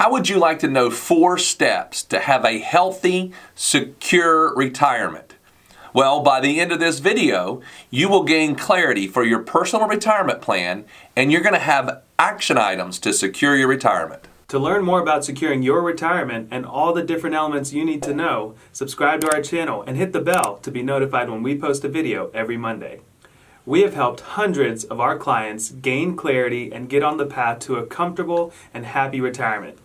How would you like to know 4 steps to have a healthy, secure retirement? Well, by the end of this video, you will gain clarity for your personal retirement plan, and you're going to have action items to secure your retirement. To learn more about securing your retirement and all the different elements you need to know, subscribe to our channel and hit the bell to be notified when we post a video every Monday. We have helped hundreds of our clients gain clarity and get on the path to a comfortable and happy retirement.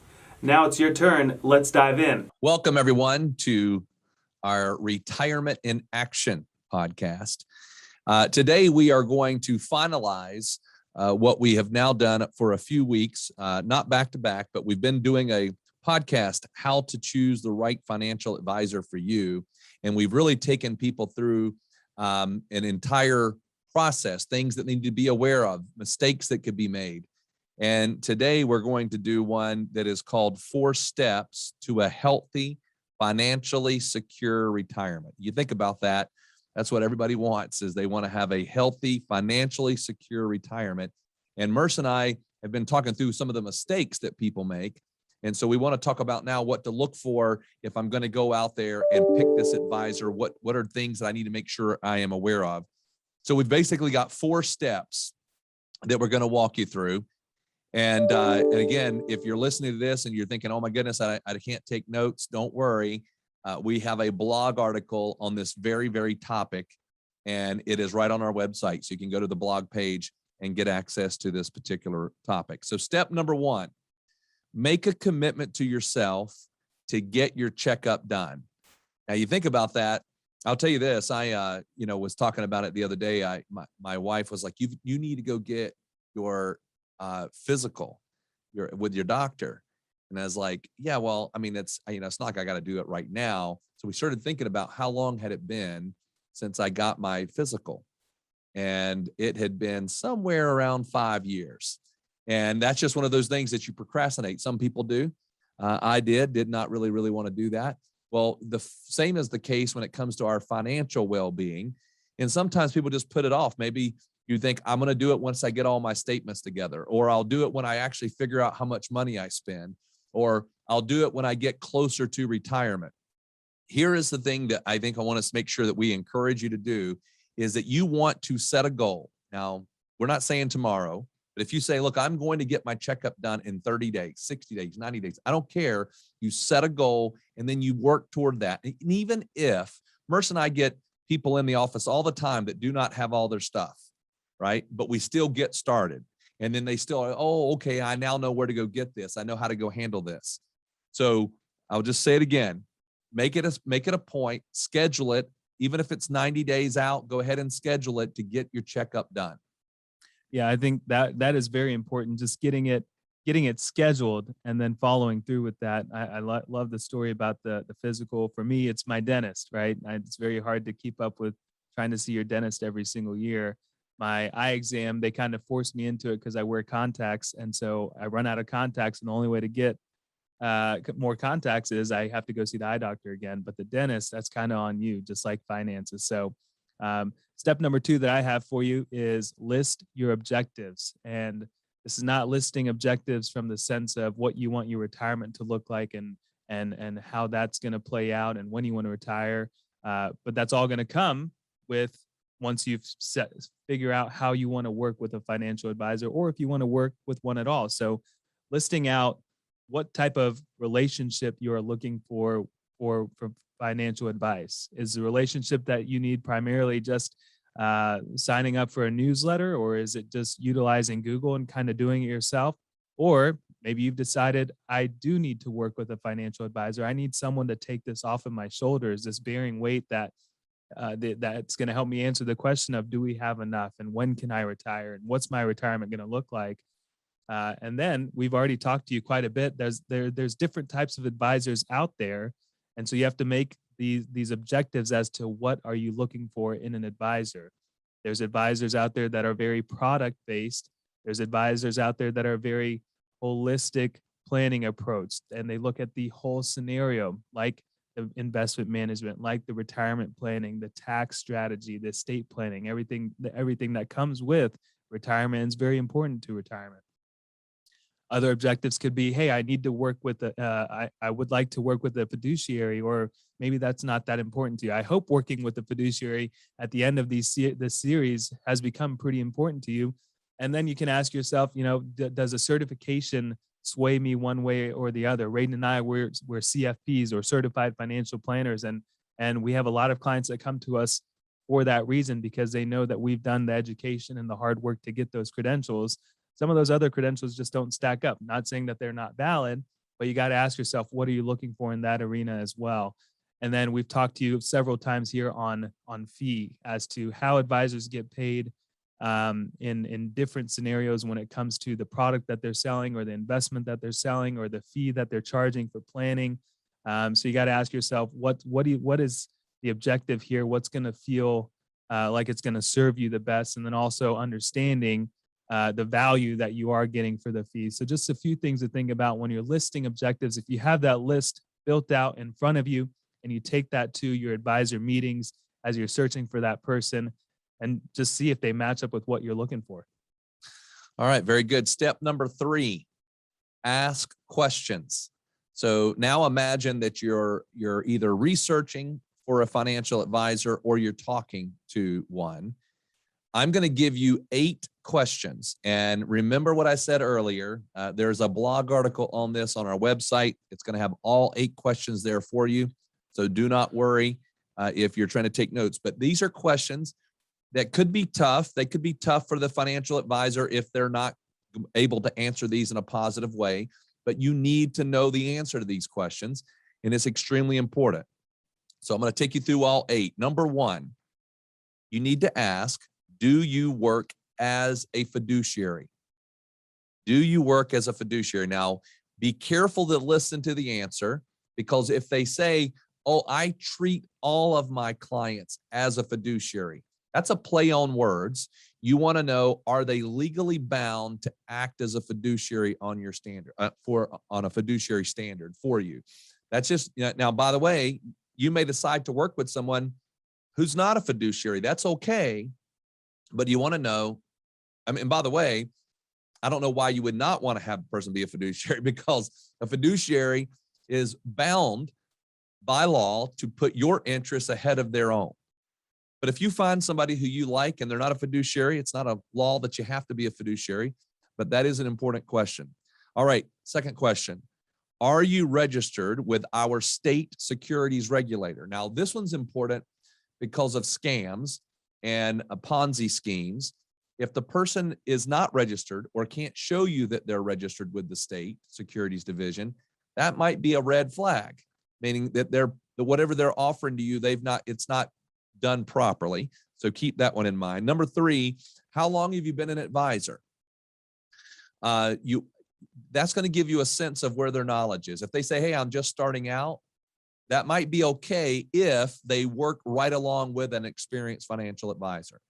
Now it's your turn. Let's dive in. Welcome, everyone, to our Retirement in Action podcast. Today, we are going to finalize what we have now done for a few weeks, not back to back, but we've been doing a podcast, How to Choose the Right Financial Advisor for You. And we've really taken people through an entire process, things that need to be aware of, mistakes that could be made. And today we're going to do one that is called 4 Steps to a Healthy, Financially Secure Retirement. You think about that. That's what everybody wants, is they want to have a healthy, financially secure retirement. And Merce and I have been talking through some of the mistakes that people make. And so we want to talk about now what to look for if I'm going to go out there and pick this advisor. What are things that I need to make sure I am aware of? So we've basically got 4 steps that we're going to walk you through. And again, if you're listening to this and you're thinking, oh my goodness, I can't take notes, don't worry. We have a blog article on this very, very topic, and it is right on our website. So you can go to the blog page and get access to this particular topic. So step number 1, make a commitment to yourself to get your checkup done. Now you think about that. I'll tell you this, I was talking about it the other day. My wife was like, you need to go get your physical with your doctor. And I was like, yeah, well, I mean, it's not like I got to do it right now. So we started thinking about how long had it been since I got my physical. And it had been somewhere around 5 years. And that's just one of those things that you procrastinate. Some people do. I did not really want to do that. Well, the same is the case when it comes to our financial well-being. And sometimes people just put it off. Maybe you think, I'm going to do it once I get all my statements together, or I'll do it when I actually figure out how much money I spend, or I'll do it when I get closer to retirement. Here is the thing that I think I want to make sure that we encourage you to do, is that you want to set a goal. Now, we're not saying tomorrow, but if you say, look, I'm going to get my checkup done in 30 days, 60 days, 90 days, I don't care. You set a goal and then you work toward that. And even if Merce and I get people in the office all the time that do not have all their stuff, right? But we still get started. And then they still are, oh, okay, I now know where to go get this. I know how to go handle this. So I'll just say it again. Make it a point, schedule it. Even if it's 90 days out, go ahead and schedule it to get your checkup done. Yeah, I think that is very important. Just getting it scheduled and then following through with that. I love the story about the physical. For me, it's my dentist, right? It's very hard to keep up with trying to see your dentist every single year. My eye exam, they kind of forced me into it because I wear contacts. And so I run out of contacts. And the only way to get more contacts is I have to go see the eye doctor again. But the dentist, that's kind of on you, just like finances. So step number 2 that I have for you is list your objectives. And this is not listing objectives from the sense of what you want your retirement to look like and how that's going to play out and when you want to retire. But that's all going to come with once you've figure out how you want to work with a financial advisor, or if you want to work with one at all. So listing out what type of relationship you are looking for financial advice. Is the relationship that you need primarily just signing up for a newsletter, or is it just utilizing Google and kind of doing it yourself? Or maybe you've decided, I do need to work with a financial advisor. I need someone to take this off of my shoulders, this bearing weight that's going to help me answer the question of, do we have enough, and when can I retire, and what's my retirement going to look like? And then we've already talked to you quite a bit. There's different types of advisors out there. And so you have to make these objectives as to what are you looking for in an advisor. There's advisors out there that are very product based. There's advisors out there that are very holistic planning approach, and they look at the whole scenario, like the investment management, like the retirement planning, the tax strategy, the estate planning, everything that comes with retirement is very important to retirement. Other objectives could be, hey, I need to work with I would like to work with a fiduciary, or maybe that's not that important to you. I hope working with a fiduciary at the end of this series has become pretty important to you. And then you can ask yourself, does a certification sway me one way or the other? Raiden and I, we're CFPs, or certified financial planners, and we have a lot of clients that come to us for that reason, because they know that we've done the education and the hard work to get those credentials. Some of those other credentials just don't stack up. Not saying that they're not valid, but you got to ask yourself, what are you looking for in that arena as well? And then we've talked to you several times here on fee, as to how advisors get paid in different scenarios when it comes to the product that they're selling, or the investment that they're selling, or the fee that they're charging for planning. So you got to ask yourself, what is the objective here? What's going to feel like it's going to serve you the best? And then also understanding the value that you are getting for the fee. So just a few things to think about when you're listing objectives. If you have that list built out in front of you, and you take that to your advisor meetings as you're searching for that person, and just see if they match up with what you're looking for. All right, very good. Step number 3, ask questions. So now imagine that you're either researching for a financial advisor, or you're talking to one. I'm going to give you 8 questions. And remember what I said earlier, there's a blog article on this on our website. It's going to have all 8 questions there for you. So do not worry if you're trying to take notes. But these are questions that could be tough. They could be tough for the financial advisor if they're not able to answer these in a positive way. But you need to know the answer to these questions, and it's extremely important. So I'm going to take you through all 8. Number 1, you need to ask, do you work as a fiduciary? Do you work as a fiduciary? Now, be careful to listen to the answer, because if they say, oh, I treat all of my clients as a fiduciary, that's a play on words. You want to know, are they legally bound to act as a fiduciary on your standard, on a fiduciary standard for you? That's just, now, by the way, you may decide to work with someone who's not a fiduciary. That's okay. But you want to know, and by the way, I don't know why you would not want to have a person be a fiduciary, because a fiduciary is bound by law to put your interests ahead of their own. But if you find somebody who you like and they're not a fiduciary, it's not a law that you have to be a fiduciary, but that is an important question. All right, second question. Are you registered with our state securities regulator? Now, this one's important because of scams and Ponzi schemes. If the person is not registered or can't show you that they're registered with the state securities division, that might be a red flag, meaning that whatever they're offering to you, it's not done properly. So keep that one in mind. Number 3, how long have you been an advisor? That's going to give you a sense of where their knowledge is. If they say, hey, I'm just starting out, that might be okay if they work right along with an experienced financial advisor.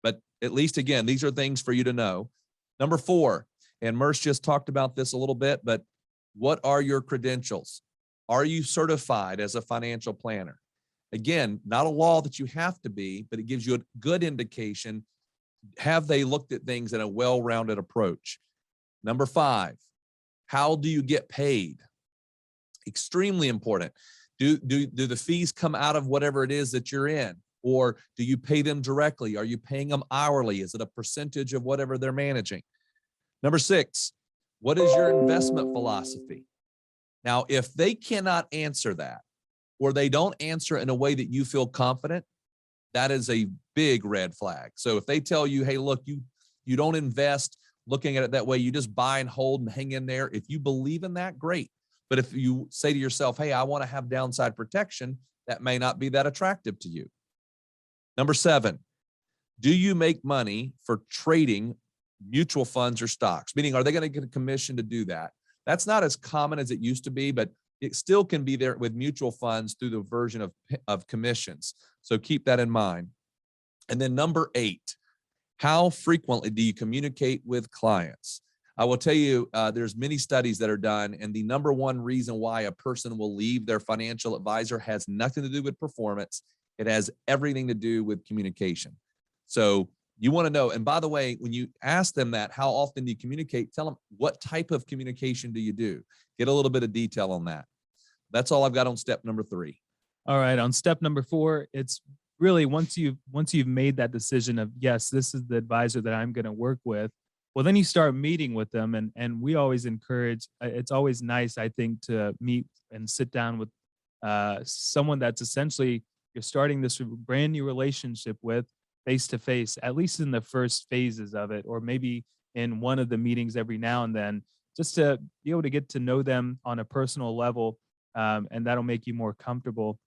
But at least, again, these are things for you to know. Number 4, and Merce just talked about this a little bit, but what are your credentials? Are you certified as a financial planner? Again, not a law that you have to be, but it gives you a good indication. Have they looked at things in a well-rounded approach? Number 5, how do you get paid? Extremely important. Do the fees come out of whatever it is that you're in? Or do you pay them directly? Are you paying them hourly? Is it a percentage of whatever they're managing? Number 6, what is your investment philosophy? Now, if they cannot answer that, or they don't answer in a way that you feel confident, that is a big red flag. So if they tell you, hey, look, you don't invest looking at it that way, you just buy and hold and hang in there. If you believe in that, great. But if you say to yourself, hey, I want to have downside protection, that may not be that attractive to you. Number 7, do you make money for trading mutual funds or stocks? Meaning, are they going to get a commission to do that? That's not as common as it used to be, but it still can be there with mutual funds through the version of commissions. So keep that in mind. And then number 8, how frequently do you communicate with clients? I will tell you, there's many studies that are done, and the number 1 reason why a person will leave their financial advisor has nothing to do with performance. It has everything to do with communication. So You want to know. And by the way, when you ask them that, how often do you communicate? Tell them, what type of communication do you do? Get a little bit of detail on that. That's all I've got on step number 3. All right. On step number 4, it's really once you've made that decision of, yes, this is the advisor that I'm going to work with, well, then you start meeting with them. And we always encourage, it's always nice, I think, to meet and sit down with someone that's essentially you're starting this brand new relationship with face to face, at least in the first phases of it, or maybe in one of the meetings every now and then, just to be able to get to know them on a personal level. And that'll make you more comfortable.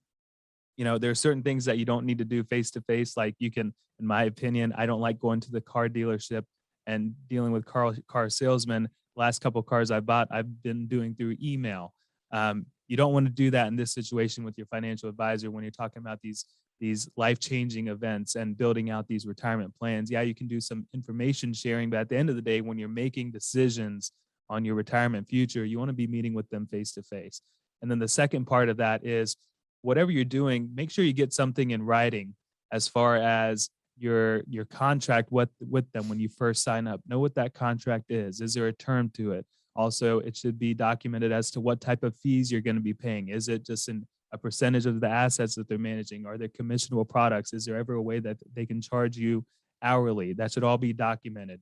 There are certain things that you don't need to do face to face. Like you can, in my opinion, I don't like going to the car dealership and dealing with car salesmen. Last couple of cars I bought, I've been doing through email. You don't want to do that in this situation with your financial advisor when you're talking about these life-changing events and building out these retirement plans. Yeah, you can do some information sharing, but at the end of the day, when you're making decisions on your retirement future, you want to be meeting with them face to face. And then the second part of that is whatever you're doing, make sure you get something in writing as far as your contract with them when you first sign up. Know what that contract is. Is there a term to it? Also, it should be documented as to what type of fees you're going to be paying. Is it just a percentage of the assets that they're managing? Are there commissionable products? Is there ever a way that they can charge you hourly? That should all be documented.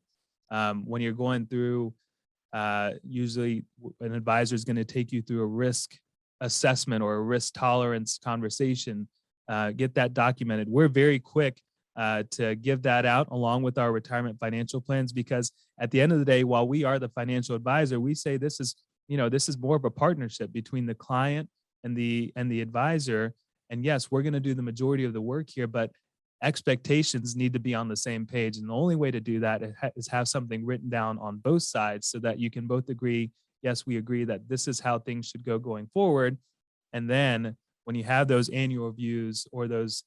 When you're going through, usually an advisor is going to take you through a risk assessment or a risk tolerance conversation. Get that documented. We're very quick to give that out along with our retirement financial plans, because at the end of the day, while we are the financial advisor, we say this is more of a partnership between the client and the advisor. And yes, we're going to do the majority of the work here, but expectations need to be on the same page. And the only way to do that is have something written down on both sides so that you can both agree, yes, we agree that this is how things should go going forward. And then when you have those annual reviews or those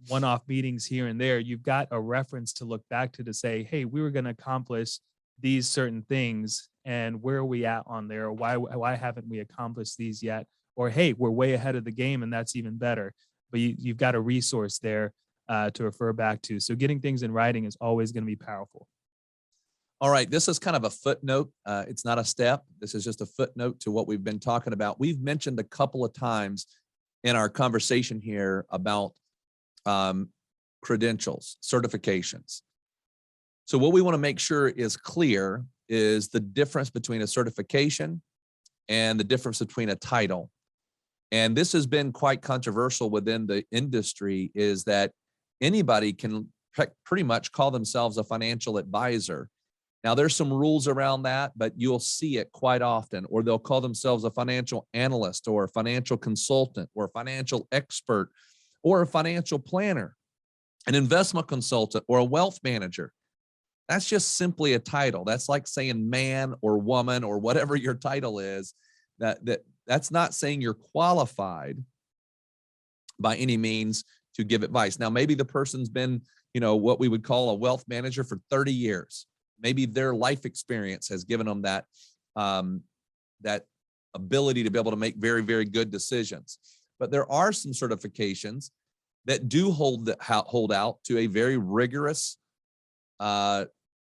one-off meetings here and there, you've got a reference to look back to say, hey, we were going to accomplish these certain things, and where are we at on there? Or why haven't we accomplished these yet? Or, hey, we're way ahead of the game, and that's even better. But you've got a resource there to refer back to. So getting things in writing is always going to be powerful. All right, this is kind of a footnote. It's not a step. This is just a footnote to what we've been talking about. We've mentioned a couple of times in our conversation here about credentials, certifications. So what we want to make sure is clear is the difference between a certification and the difference between a title. And this has been quite controversial within the industry, is that anybody can pretty much call themselves a financial advisor. Now, there's some rules around that, but you'll see it quite often. Or they'll call themselves a financial analyst or a financial consultant or a financial expert or a financial planner, an investment consultant, or a wealth manager. That's just simply a title. That's like saying man or woman or whatever your title is. That's not saying you're qualified by any means to give advice. Now, maybe the person's been, what we would call a wealth manager for 30 years. Maybe their life experience has given them that ability to be able to make very, very good decisions. But there are some certifications that do hold out to a very rigorous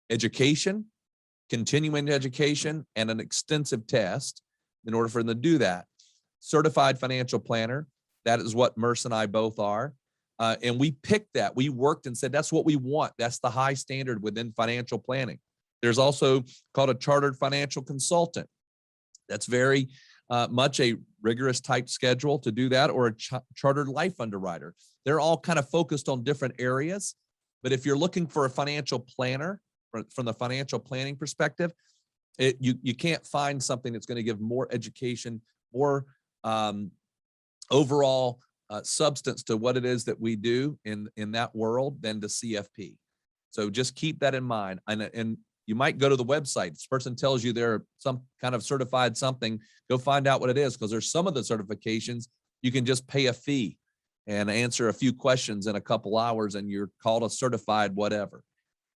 education, continuing education, and an extensive test in order for them to do that. Certified financial planner, that is what Merce and I both are. And we picked that. We worked and said, that's what we want. That's the high standard within financial planning. There's also called a chartered financial consultant. That's very much a rigorous type schedule to do that, or a chartered life underwriter. They're all kind of focused on different areas. But if you're looking for a financial planner from the financial planning perspective, you can't find something that's going to give more education, more overall substance to what it is that we do in that world than the CFP. So just keep that in mind. And you might go to the website. This person tells you they're some kind of certified something. Go find out what it is, because there's some of the certifications you can just pay a fee and answer a few questions in a couple hours, and you're called a certified whatever.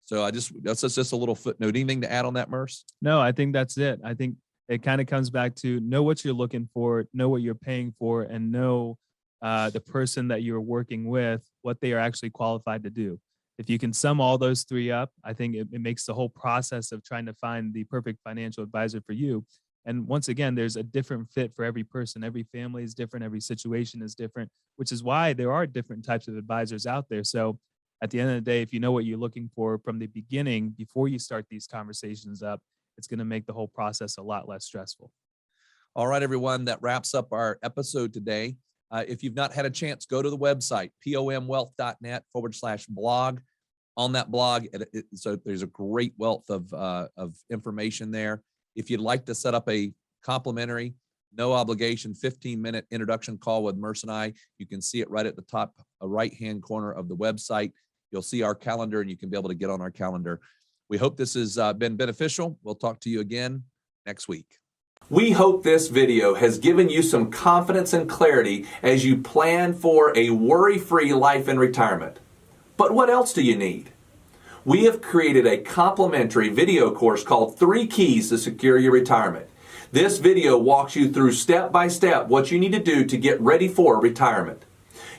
So that's just a little footnote. Anything to add on that, Merce? No, I think that's it. I think it kind of comes back to know what you're looking for, know what you're paying for, and know the person that you're working with, what they are actually qualified to do. If you can sum all those three up, I think it makes the whole process of trying to find the perfect financial advisor for you. And once again, there's a different fit for every person. Every family is different. Every situation is different, which is why there are different types of advisors out there. So at the end of the day, if you know what you're looking for from the beginning, before you start these conversations up, it's going to make the whole process a lot less stressful. All right, everyone, that wraps up our episode today. If you've not had a chance, go to the website, pomwealth.net/blog. On that blog, so there's a great wealth of information there. If you'd like to set up a complimentary, no obligation, 15-minute introduction call with Merce and I, you can see it right at the top right-hand corner of the website. You'll see our calendar and you can be able to get on our calendar. We hope this has been beneficial. We'll talk to you again next week. We hope this video has given you some confidence and clarity as you plan for a worry-free life in retirement. But what else do you need? We have created a complimentary video course called 3 Keys to Secure Your Retirement. This video walks you through step by step what you need to do to get ready for retirement.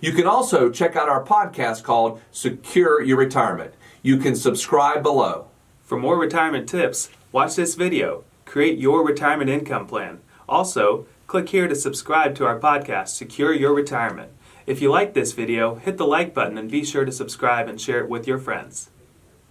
You can also check out our podcast called Secure Your Retirement. You can subscribe below. For more retirement tips, watch this video. Create your retirement income plan. Also, click here to subscribe to our podcast, Secure Your Retirement. If you like this video, hit the like button and be sure to subscribe and share it with your friends.